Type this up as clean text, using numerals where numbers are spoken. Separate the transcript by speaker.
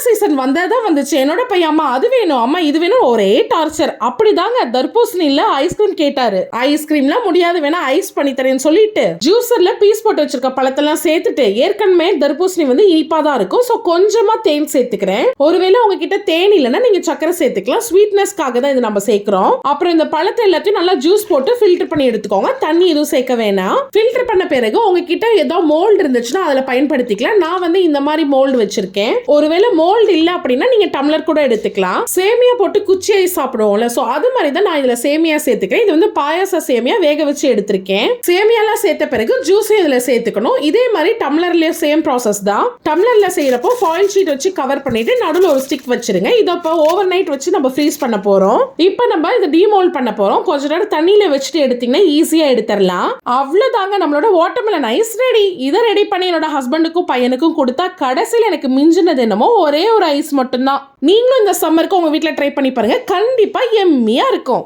Speaker 1: Summer season வந்ததான் வந்துச்சு. என்னோட பையன் அம்மா அது வேணும், அம்மா இது வேணும், ஒரே டார்ச்சர். அப்படிதாங்க தர்பூசணில ஐஸ்கிரீம் கேட்டாரு. ஐஸ்கிரீம்லாம் முடியாது, வேணா ஐஸ் பண்ணி தரேன்னு சொல்லிட்டு ஜூஸர்ல பீஸ் போட்டு வச்சிருக்க பழத்தெல்லாம் சேர்த்துட்டு, ஏற்கனவே தர்பூசணி வந்து இனிப்பா தான் இருக்கும், சோ கொஞ்சமா தேன் சேர்த்துக்கிறேன். ஒருவேளை உங்ககிட்ட தேன் இல்லைன்னா நீங்க சக்கரை சேர்த்துக்கலாம். ஸ்வீட்னஸ்க்காக தான் இது நம்ம சேர்க்கிறோம். அப்புறம் இந்த பழத்தை எல்லாத்தையும் நல்லா ஜூஸ் போட்டு ஃபில்டர் பண்ணி எடுத்துக்கோங்க. தண்ணி எதுவும் சேர்க்க வேணாம். ஃபில்டர் பண்ண பிறகு உங்ககிட்ட ஏதோ மோல்டு இருந்துச்சுன்னா அதில் பயன்படுத்திக்கலாம். நான் வந்து இந்த மாதிரி மோல்டு வச்சிருக்கேன். ஒருவேளை மோல்டு இல்ல அப்படின்னா நீங்க டம்ளர் கூட எடுத்துக்கலாம். சேமியா போட்டு குச்சி ஐஸ் சாப்பிடுவோம்ல, சோ அது மாதிரி தான் நான் இதுல சேமியா சேர்த்துக்கிறேன். இது வந்து பாயாச சேமியா வேக வச்சு எடுத்திருக்கேன். சேமியாலாம் சேர்த்த பிறகு ஜூஸை இதுல சேர்த்துக்கணும். இதே மாதிரி டம்ளர்லயே சேம் ப்ராசஸ் தான். டம்ளர்ல செய்யறப்போ ஃபாயில் ஷீட் வச்சு கவர் பண்ணிட்டு நடுவில் ஒரு ஸ்டிக் வச்சிருங்க. இதை இப்போ ஓவர் நைட் வச்சு நம்ம ஃப்ரீஸ் பண்ண போறோம். இப்போ நம்ம இதை டீமோல்ட் பண்ண போறோம். கொஞ்ச நேரம் தண்ணியில வச்சுட்டு எடுத்தீங்கன்னா ஈஸியா எடுத்துடலாம். அவ்வளவுதாங்க, நம்மளோட வாட்டர்மெலன் ஐஸ் ரெடி. இதை ரெடி பண்ணி என்னோட ஹஸ்பண்டுக்கும் பையனுக்கும் கொடுத்தா கடைசியில் எனக்கு மிஞ்சினது என்னமோ ஒரே ஒரு ஐஸ் மட்டும்தான். நீங்களும் இந்த சம்மருக்கு உங்க வீட்டில் ட்ரை பண்ணி பாருங்க, கண்டிப்பா எம்மியா இருக்கும்.